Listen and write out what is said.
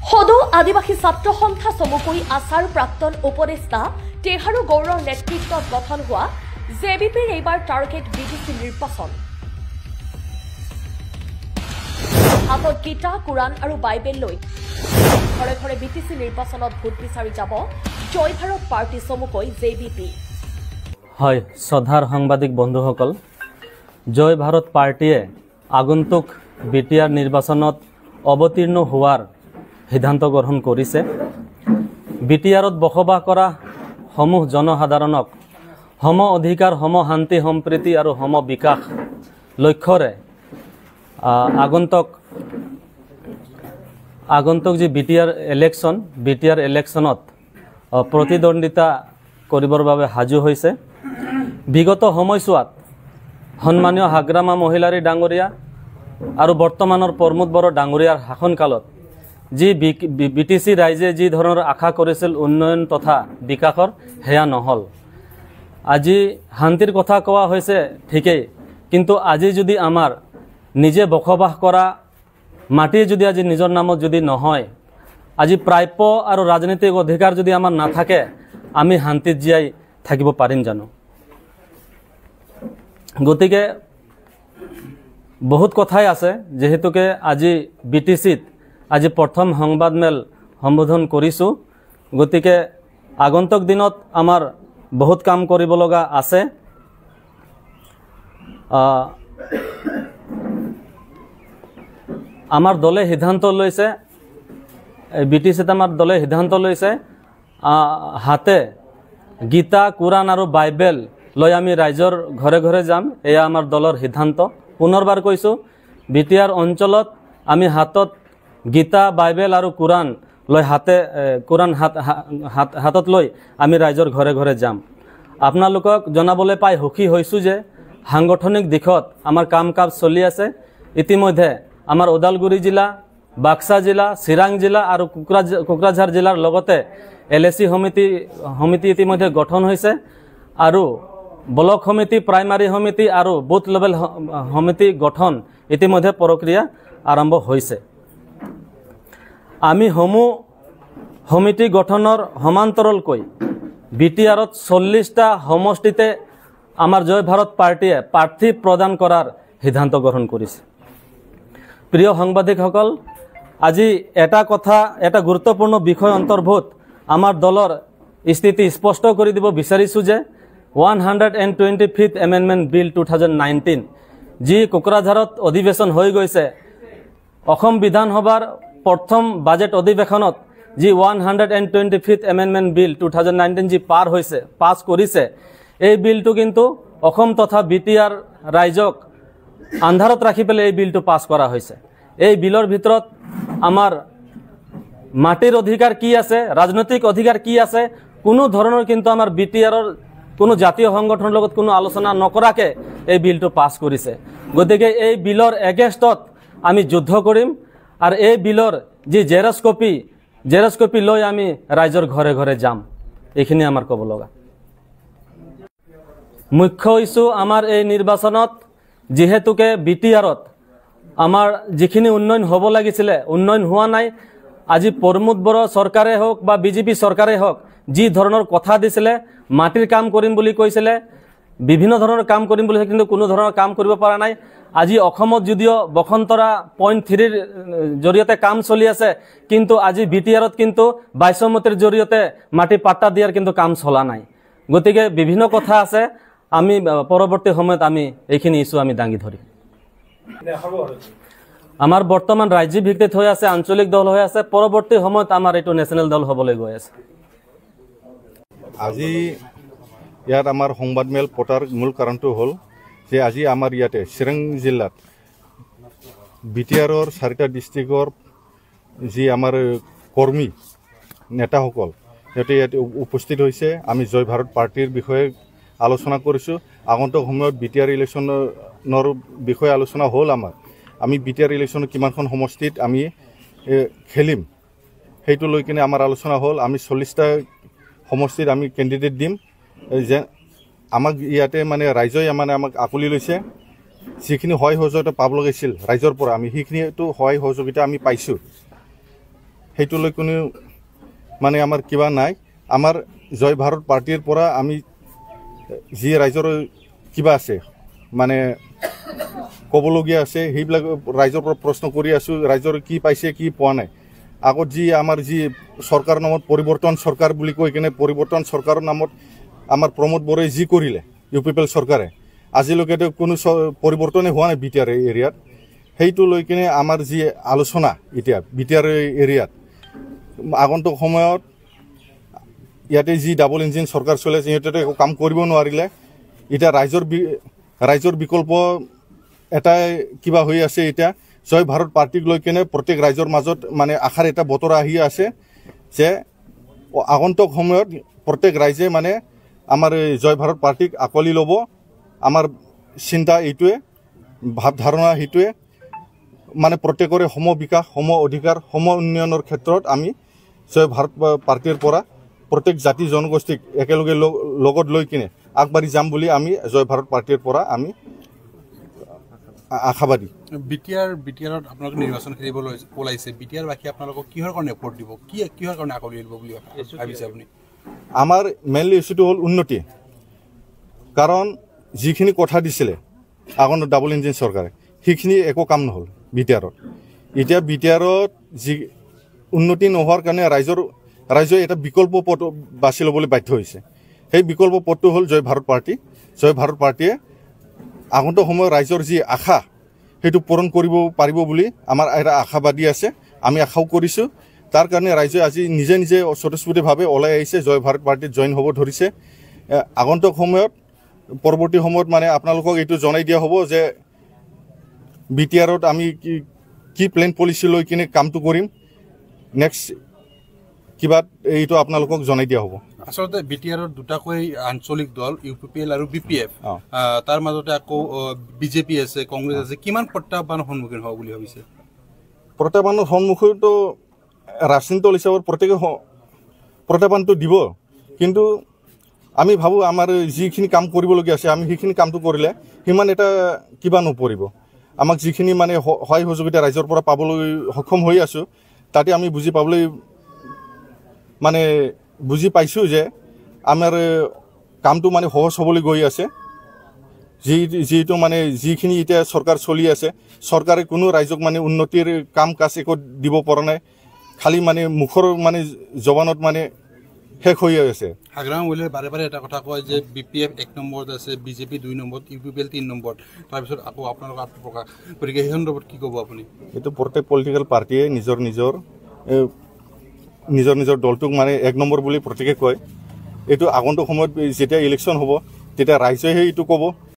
সদৌ আদিবাসী ছাত্ৰ সন্থা চমুকৈ আছাৰ প্ৰাক্তন উপদেষ্টা টেহাৰু গৌৰৰ নেতৃত্বত গঠন হোৱা জেবিপিৰ এইবাৰ টাৰ্গেট বিটিচি নিৰ্বাচন। হাতত গীতা, কোৰাণ আৰু বাইবেল লৈ ঘৰে ঘৰে বিটিচি নিৰ্বাচনত ভোট বিচাৰি যাব জয় ভাৰত পাৰ্টি চমুকৈ জেবিপি। হয়, শ্ৰদ্ধাৰ সাংবাদিক বন্ধুসকল, জয় ভাৰত পাৰ্টিয়ে আগন্তুক বিটিআৰ নিৰ্বাচনত অৱতীৰ্ণ হোৱাৰ সিদ্ধান্ত গ্ৰহণ কৰিছে। বিটিআৰত বসবাস কৰা সমূহ জনসাধাৰণক সম অধিকাৰ, সম শান্তি, সম্প্ৰীতি আৰু সম বিকাশ লক্ষ্যৰে আগন্তুক যি বিটিআৰ ইলেকশ্যনত প্ৰতিদ্বন্দ্বিতা কৰিবৰ বাবে সাজু হৈছে। বিগত সময়ছোৱাত সন্মানীয় হাগ্ৰামা মহিলাৰী ডাঙৰীয়া আৰু বৰ্তমানৰ প্ৰমোদ বড়ো ডাঙৰীয়াৰ শাসনকালত যি বিটিচি ৰাইজে যি ধৰণৰ আশা কৰিছিল উন্নয়ন তথা বিকাশৰ, সেয়া নহ'ল। আজি শান্তিৰ কথা কোৱা হৈছে ঠিকেই, কিন্তু আজি যদি আমাৰ নিজে বসবাস কৰা মাটি যদি আজি নিজৰ নামত যদি নহয়, আজি প্ৰাপ্য আৰু ৰাজনৈতিক অধিকাৰ যদি আমাৰ নাথাকে, আমি শান্তিত জীয়াই থাকিব পাৰিম জানো? গতিকে বহুত কথাই আছে, যিহেতুকে আজি বিটিচিত আজি প্ৰথম সংবাদমেল সম্বোধন কৰিছোঁ। গতিকে আগন্তুক দিনত আমাৰ বহুত কাম কৰিব লগা আছে। আমাৰ দলে সিদ্ধান্ত লৈছে, বিটিচিত আমাৰ দলে সিদ্ধান্ত লৈছে হাতে গীতা, কোৰাণ আৰু বাইবেল লৈ আমি ৰাইজৰ ঘৰে ঘৰে যাম। এয়া আমাৰ দলৰ সিদ্ধান্ত। পুনৰবাৰ কৈছোঁ, বিটিআৰ অঞ্চলত আমি হাতত গীতা, বাইবেল আৰু কোৰাণ লৈ হাতত লৈ আমি ৰাইজৰ ঘৰে ঘৰে যাম। আপোনালোকক জনাবলৈ পাই সুখী হৈছোঁ যে সাংগঠনিক দিশত আমাৰ কাম কাজ চলি আছে। ইতিমধ্যে আমাৰ ওদালগুৰি জিলা, বাক্সা জিলা, চিৰাং জিলা আৰু কোকৰাঝাৰ জিলাৰ লগতে LAC সমিতি ইতিমধ্যে গঠন হৈছে আৰু ব্লক সমিতি, প্ৰাইমাৰী সমিতি আৰু বুথ লেভেল সমিতি গঠন ইতিমধ্যে প্ৰক্ৰিয়া আৰম্ভ হৈছে। আমি সমূহ সমিতি গঠনৰ সমান্তৰালকৈ বিটিআৰত 40টা সমষ্টিতে আমাৰ জয় ভাৰত পাৰ্টিয়ে প্ৰাৰ্থী প্ৰদান কৰাৰ সিদ্ধান্ত গ্ৰহণ কৰিছে। প্ৰিয় সাংবাদিকসকল, আজি এটা গুৰুত্বপূৰ্ণ বিষয় অন্তৰ্ভুত আমাৰ দলৰ স্থিতি স্পষ্ট কৰি দিব বিচাৰিছোঁ যে 125th এমেণ্ডমেণ্ট বিল 2019 যি কোকৰাঝাৰত অধিৱেশন হৈ গৈছে, অসম বিধানসভাৰ প্ৰথম বাজেট অধিৱেশনত যি 125th এমেণ্ডমেণ্ট বিল 2019 যি পাছ কৰিছে, এই বিলটো কিন্তু অসম তথা বিটিআৰ ৰাইজক আন্ধাৰত ৰাখি পেলাই এই বিলটো পাছ কৰা হৈছে। এই বিলৰ ভিতৰত আমাৰ মাটিৰ অধিকাৰ কি আছে, ৰাজনৈতিক অধিকাৰ কি আছে, কোনো ধৰণৰ কিন্তু আমাৰ বিটিআৰৰ কোনো জাতীয় সংগঠনৰ লগত কোনো আলোচনা নকৰাকৈ এই বিলটো পাছ কৰিছে। গতিকে এই বিলৰ এগেইনষ্টত আমি যুদ্ধ কৰিম আৰু এই বিলৰ যি জেৰক্স কপি লৈ আমি ৰাইজৰ ঘৰে ঘৰে যাম। এইখিনি আমাৰ ক'ব লগা। মুখ্য ইছ্যু আমাৰ এই নিৰ্বাচনত, যিহেতুকে বিটিআৰত আমাৰ যিখিনি উন্নয়ন হ'ব লাগিছিলে, উন্নয়ন হোৱা নাই। আজি প্ৰমোদ বড়ো চৰকাৰে হওক বা বিজেপি চৰকাৰে হওক, যি ধৰণৰ কথা দিছিলে, মাটিৰ কাম কৰিম বুলি কৈছিলে, বিভিন্ন ধৰণৰ কাম কৰিম বুলি, কিন্তু কোনো ধৰণৰ কাম কৰিব পৰা নাই। আজি অসমত যদিও বসন্তৰা পইণ্ট 3ৰ জৰিয়তে কাম চলি আছে, কিন্তু আজি বিটিআৰত কিন্তু 22মতিৰ জৰিয়তে মাটি পাট্টা দিয়াৰ কিন্তু কাম চলা নাই। গতিকে বিভিন্ন কথা আছে, আমি পৰৱৰ্তী সময়ত আমি এইখিনি ইছ্যু আমি দাঙি ধৰিম। আমাৰ বৰ্তমান ৰাজ্যিক ভিত্তিত হৈ আছে, আঞ্চলিক দল হৈ আছে, পৰৱৰ্তী সময়ত আমাৰ এইটো নেশ্যনেল দল হ'বলৈ গৈ আছে। আজি ইয়াত আমাৰ সংবাদমেল পতাৰ মূল কাৰণটো হ'ল যে আজি আমাৰ ইয়াতে চিৰাং জিলাত বিটিআৰৰ 4টা ডিষ্ট্ৰিক্টৰ যি আমাৰ কৰ্মী নেতাসকল সিহঁতে ইয়াতে উপস্থিত হৈছে। আমি জয় ভাৰত পাৰ্টিৰ বিষয়ে আলোচনা কৰিছোঁ। আগন্তুক সময়ত বিটিআৰ ইলেকশ্যনৰ বিষয়ে আলোচনা হ'ল। আমি বিটিআৰ ইলেকশ্যনত কিমানখন সমষ্টিত আমি খেলিম সেইটো লৈ কিনে আমাৰ আলোচনা হ'ল। আমি 40টা সমষ্টিত আমি কেণ্ডিডেট দিম। যে আমাক ইয়াতে মানে ৰাইজে আমাক আঁকোৱালি লৈছে। যিখিনি সহায় সহযোগিতা পাব লাগিছিল ৰাইজৰ পৰা, আমি সেইখিনিতো সহায় সহযোগিতা আমি পাইছোঁ। সেইটোলৈ কোনো মানে আমাৰ কিবা নাই আমাৰ জয় ভাৰত পাৰ্টিৰ পৰা আমি যি ৰাইজৰ কিবা আছে মানে ক'বলগীয়া আছে সেইবিলাক ৰাইজৰ পৰা প্ৰশ্ন কৰি আছোঁ ৰাইজৰ কি পাইছে কি পোৱা নাই আগত যি আমাৰ যি চৰকাৰৰ নামত পৰিৱৰ্তন চৰকাৰ বুলি কৈ কিনে পৰিৱৰ্তন চৰকাৰৰ নামত আমাৰ প্ৰমোদ বৰাই যি কৰিলে UPPL চৰকাৰে আজিলৈকেতো কোনো পৰিৱৰ্তনে হোৱা নাই BTR এৰিয়াত সেইটো লৈ কিনে আমাৰ যি আলোচনা এতিয়া BTR এৰিয়াত আগন্তুক সময়ত ইয়াতে যি ডাবল ইঞ্জিন চৰকাৰ চলি আছে সিহঁতে একো কাম কৰিব নোৱাৰিলে এতিয়া ৰাইজৰ বিকল্প এটাই কিবা হৈ আছে এতিয়া জয় ভাৰত পাৰ্টিক লৈ কিনে প্ৰত্যেক ৰাইজৰ মাজত মানে আশাৰ এটা বতৰা আহি আছে যে আগন্তুক সময়ত প্ৰত্যেক ৰাইজে মানে আমাৰ জয় ভাৰত পাৰ্টিক আকোৱালি ল'ব আমাৰ চিন্তা এইটোৱে ভাৱধাৰণা সেইটোৱে মানে প্ৰত্যেকৰে সম বিকাশ সম অধিকাৰ সম উন্নয়নৰ ক্ষেত্ৰত আমি জয় ভাৰত পাৰ্টিৰ পৰা প্ৰত্যেক জাতি জনগোষ্ঠীক একেলগে লগত লৈ কিনে আগবাঢ়ি যাম বুলি আমি জয় ভাৰত পাৰ্টিৰ পৰা আমি আশাবাদী বিটিআৰত আপোনালোকে নিৰ্বাচন খেলিব ওলাইছে বিটিআৰ বাকী আপোনালোকক কিহৰ কাৰণে ভোট দিব কিহৰ কাৰণে আকোৱালি ল'ব বুলি ভাবিছে আপুনি আমাৰ মেইনলি ইছ্যুটো হ'ল উন্নতি কাৰণ যিখিনি কথা দিছিলে আগৰ ডাবল ইঞ্জিন চৰকাৰে সেইখিনি একো কাম নহ'ল বিটিআৰত এতিয়া বিটিআৰত যি উন্নতি নোহোৱাৰ কাৰণে ৰাইজে এটা বিকল্প পথ বাছি ল'বলৈ বাধ্য হৈছে সেই বিকল্প পথটো হ'ল জয় ভাৰত পাৰ্টি জয় ভাৰত পাৰ্টিয়ে আগন্তুক সময়ত ৰাইজৰ যি আশা সেইটো পূৰণ কৰিব পাৰিব বুলি আমাৰ এটা আশাবাদী আছে আমি আশাও কৰিছোঁ তাৰ কাৰণে ৰাইজে আজি নিজে নিজে স্বতঃস্ফূৰ্তভাৱে ওলাই আহিছে জয় ভাৰত পাৰ্টিত জইন হ'ব ধৰিছে আগন্তুক সময়ত পৰৱৰ্তী সময়ত মানে আপোনালোকক এইটো জনাই দিয়া হ'ব যে বিটিআৰত আমি কি প্লেন পলিচি লৈ কিনে কামটো কৰিম নেক্সট কিবা এইটো আপোনালোকক জনাই দিয়া হ'ব আচলতে বিটিআৰত দুটাকৈ আঞ্চলিক দল UPPL আৰু BPF তাৰ মাজতে আকৌ BJP আছে কংগ্ৰেছ আছে কিমান প্ৰত্যাহ্বানৰ সন্মুখীন হ'ব বুলি ভাবিছে প্ৰত্যাহ্বানৰ সন্মুখীনতো ৰাজনীতি দল হিচাপত প্ৰত্যেকে প্ৰত্যাহ্বানটো দিব কিন্তু আমি ভাবোঁ আমাৰ যিখিনি কাম কৰিবলগীয়া আছে আমি সেইখিনি কামটো কৰিলে সিমান এটা কিবা নপৰিব আমাক যিখিনি মানে সহায় সহযোগিতা ৰাইজৰ পৰা পাবলৈ সক্ষম হৈ আছোঁ তাতে আমি বুজি পাইছোঁ যে আমাৰ কামটো মানে সহজ হ'বলৈ গৈ আছে যিটো মানে যিখিনি এতিয়া চৰকাৰ চলি আছে চৰকাৰে কোনো ৰাইজক মানে উন্নতিৰ কাম কাজ একো দিব পৰা নাই খালি মানে মুখৰ মানে জবানত মানে শেষ হৈ আছে হাগ্ৰাম মহিলাই বাৰে বাৰে এটা কথা কয় যে BPF 1 নম্বৰত আছে BJP 2 নম্বৰত UPPL 3 নম্বৰত তাৰপিছত আকৌ আপোনালোকৰ আত্মপ্ৰকাশ গতিকে সেই সন্দৰ্ভত কি ক'ব আপুনি এইটো প্ৰত্যেক পলিটিকেল পাৰ্টিয়ে নিজৰ দলটোক মানে 1 নম্বৰ বুলি প্ৰত্যেকে কয় এইটো আগন্তুক সময়ত যেতিয়া ইলেকশ্যন হ'ব তেতিয়া ৰাইজেহে এইটো ক'ব